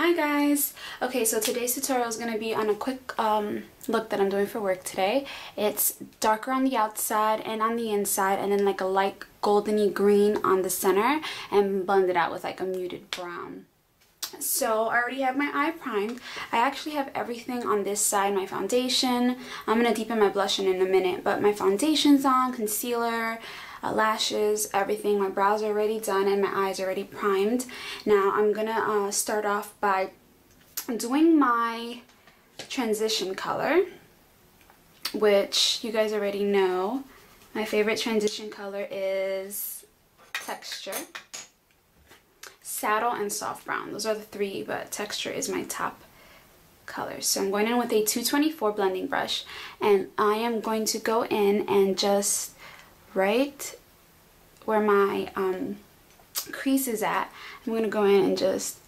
Hi guys! Okay, so today's tutorial is going to be on a quick look that I'm doing for work today. It's darker on the outside and on the inside, and then like a light goldeny green on the center, and blended out with like a muted brown. So I already have my eye primed. I actually have everything on this side. My foundation, I'm going to deepen my blush in a minute, but my foundation's on, concealer, lashes, everything. My brows are already done and my eyes are already primed. Now I'm going to start off by doing my transition color, which you guys already know. My favorite transition color is Texture, Saddle, and Soft Brown. Those are the three, but Texture is my top color. So I'm going in with a 224 blending brush, and I am going to go in and just right where my crease is at, I'm going to go in and just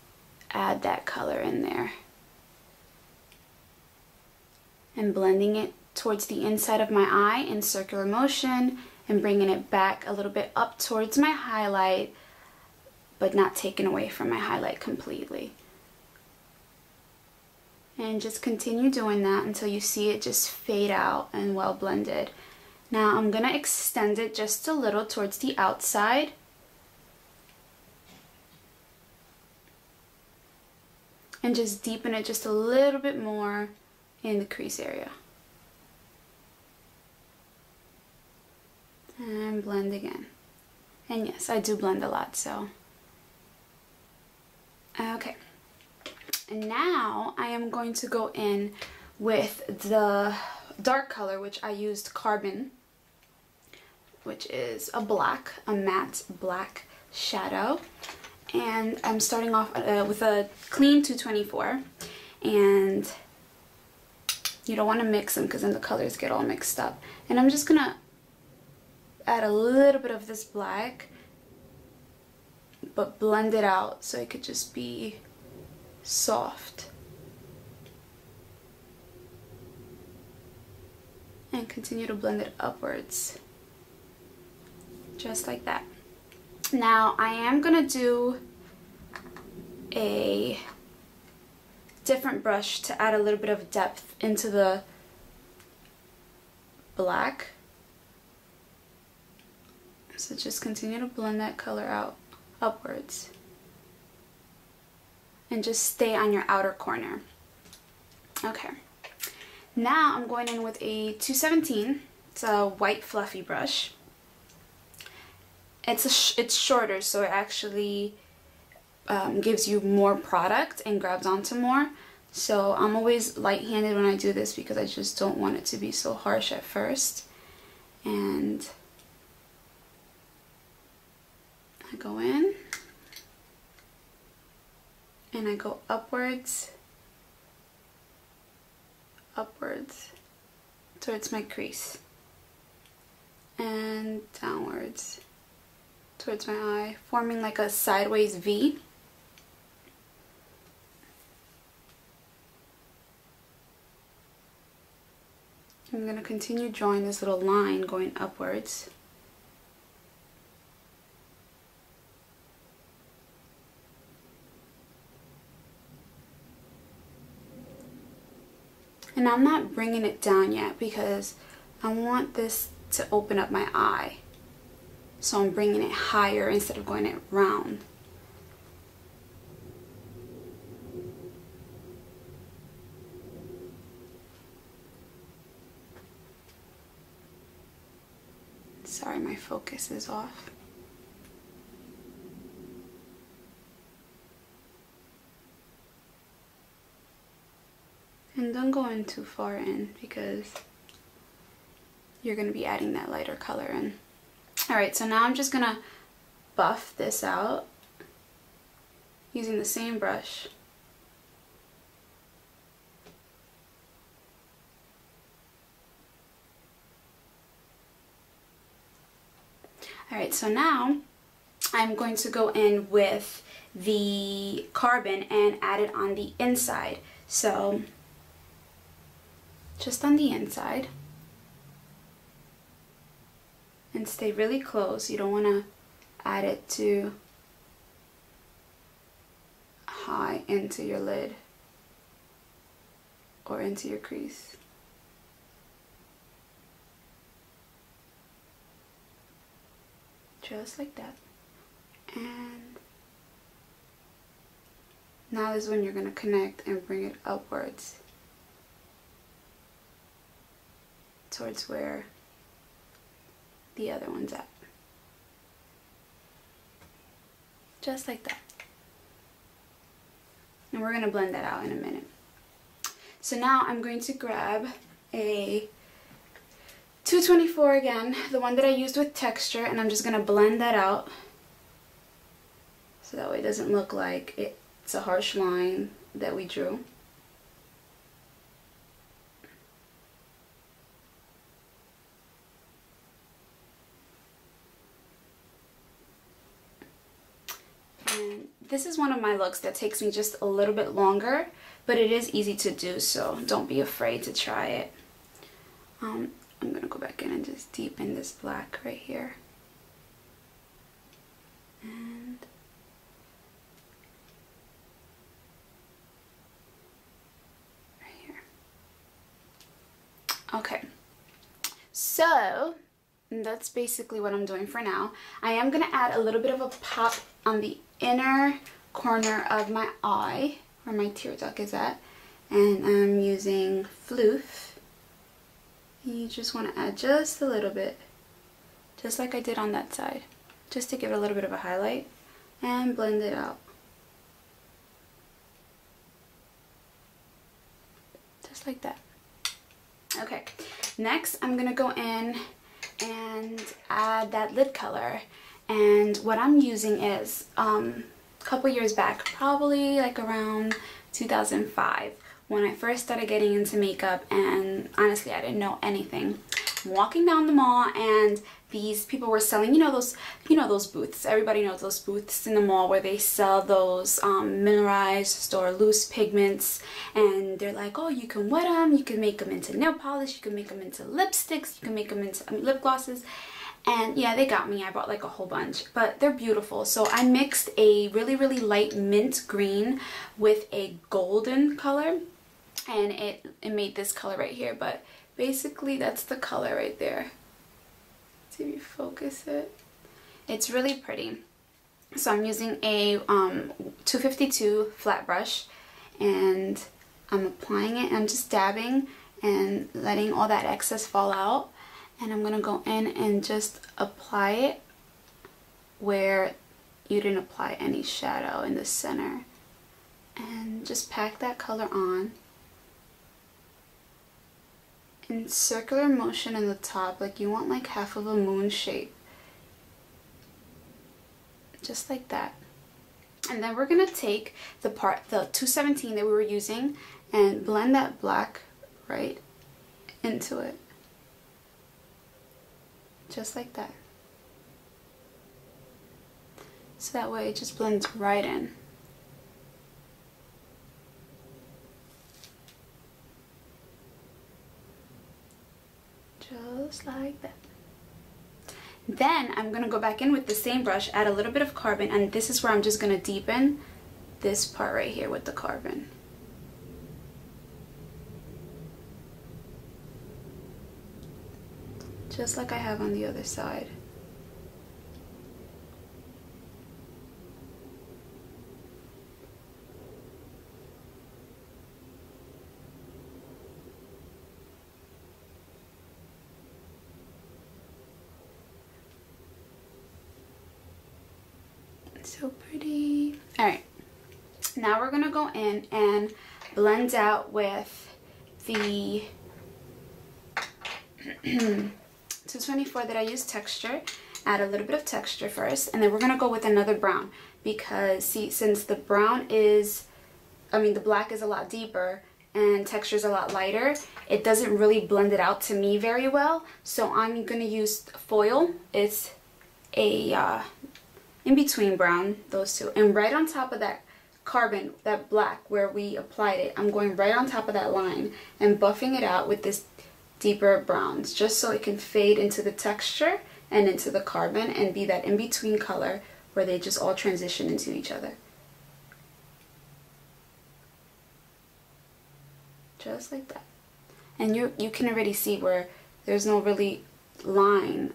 add that color in there. And blending it towards the inside of my eye in circular motion and bringing it back a little bit up towards my highlight, but not taking away from my highlight completely. And just continue doing that until you see it just fade out and well blended. Now I'm going to extend it just a little towards the outside. And just deepen it just a little bit more in the crease area. And blend again. And yes, I do blend a lot, so. Okay. And now I am going to go in with the dark color, which I used Carbon, which is a matte black shadow. And I'm starting off with a clean 224, and you don't want to mix them because then the colors get all mixed up. And I'm just gonna add a little bit of this black, but blend it out so it could just be soft. And continue to blend it upwards, just like that. Now I am gonna do a different brush to add a little bit of depth into the black. So just continue to blend that color out upwards. And just stay on your outer corner. Okay. Now I'm going in with a 217. It's a white fluffy brush. It's shorter, so it actually gives you more product and grabs onto more. So I'm always light-handed when I do this because I just don't want it to be so harsh at first. And I go in and I go upwards towards my crease and downwards towards my eye, forming like a sideways V. I'm going to continue drawing this little line going upwards. And I'm not bringing it down yet because I want this to open up my eye. So I'm bringing it higher instead of going it round. Sorry, my focus is off. And don't go in too far in because you're going to be adding that lighter color in. Alright, so now I'm just going to buff this out using the same brush. Alright, so now I'm going to go in with the Carbon and add it on the inside. So just on the inside. And stay really close. You don't want to add it too high into your lid or into your crease. Just like that. And now is when you're going to connect and bring it upwards towards where the other one's at. Just like that. And we're going to blend that out in a minute. So now I'm going to grab a 224 again, the one that I used with texture, and I'm just going to blend that out so that way it doesn't look like it's a harsh line that we drew. And this is one of my looks that takes me just a little bit longer, but it is easy to do, so don't be afraid to try it. I'm going to go back in and just deepen this black right here. And right here. Okay. So that's basically what I'm doing for now. I am going to add a little bit of a pop on the inner corner of my eye, where my tear duct is at, and I'm using Floof. You just want to add just a little bit, just like I did on that side, just to give it a little bit of a highlight, and blend it out. Just like that. Okay, next I'm going to go in and add that lid color. And what I'm using is a couple years back, probably like around 2005, when I first started getting into makeup, and honestly I didn't know anything. I'm walking down the mall and these people were selling, you know those booths. Everybody knows those booths in the mall where they sell those mineralized or loose pigments, and they're like, oh, you can wet them, you can make them into nail polish, you can make them into lipsticks, you can make them into lip glosses. And yeah, they got me. I bought like a whole bunch, but they're beautiful. So I mixed a really, really light mint green with a golden color, and it made this color right here. But basically that's the color right there. See if you focus it. It's really pretty. So I'm using a 252 flat brush, and I'm applying it. I'm just dabbing and letting all that excess fall out. And I'm going to go in and just apply it where you didn't apply any shadow in the center. And just pack that color on. In circular motion in the top, like you want like half of a moon shape. Just like that. And then we're going to take the 217 that we were using and blend that black right into it. Just like that. So that way it just blends right in. Just like that. Then I'm going to go back in with the same brush, add a little bit of carbon, and this is where I'm just going to deepen this part right here with the carbon. Just like I have on the other side. So pretty. Alright, now we're going to go in and blend out with the 224 that I use texture. Add a little bit of texture first, and then we're going to go with another brown, because see, since the brown is, the black is a lot deeper and texture is a lot lighter, it doesn't really blend it out to me very well. So I'm going to use foil. It's a in-between brown, those two, and right on top of that carbon, that black where we applied it, I'm going right on top of that line and buffing it out with this deeper browns, just so it can fade into the texture and into the carbon and be that in-between color where they just all transition into each other. just like that. And you can already see where there's no really line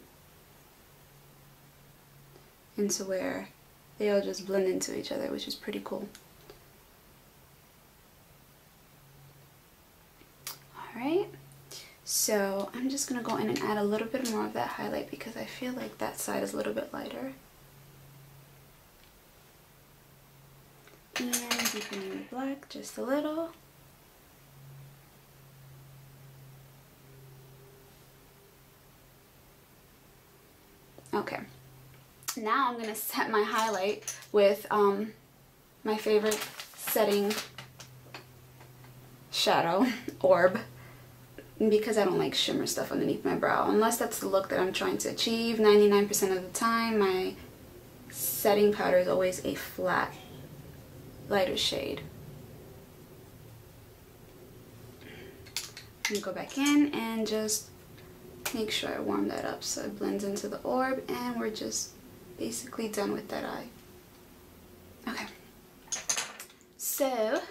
into where they all just blend into each other, which is pretty cool. Alright, so I'm just going to go in and add a little bit more of that highlight because I feel like that side is a little bit lighter. And deepening the black just a little. Okay, now I'm going to set my highlight with my favorite setting shadow, Orb, because I don't like shimmer stuff underneath my brow, unless that's the look that I'm trying to achieve. 99% of the time, my setting powder is always a flat, lighter shade. I'm going to go back in and just make sure I warm that up so it blends into the orb, and we're just basically done with that eye. Okay, so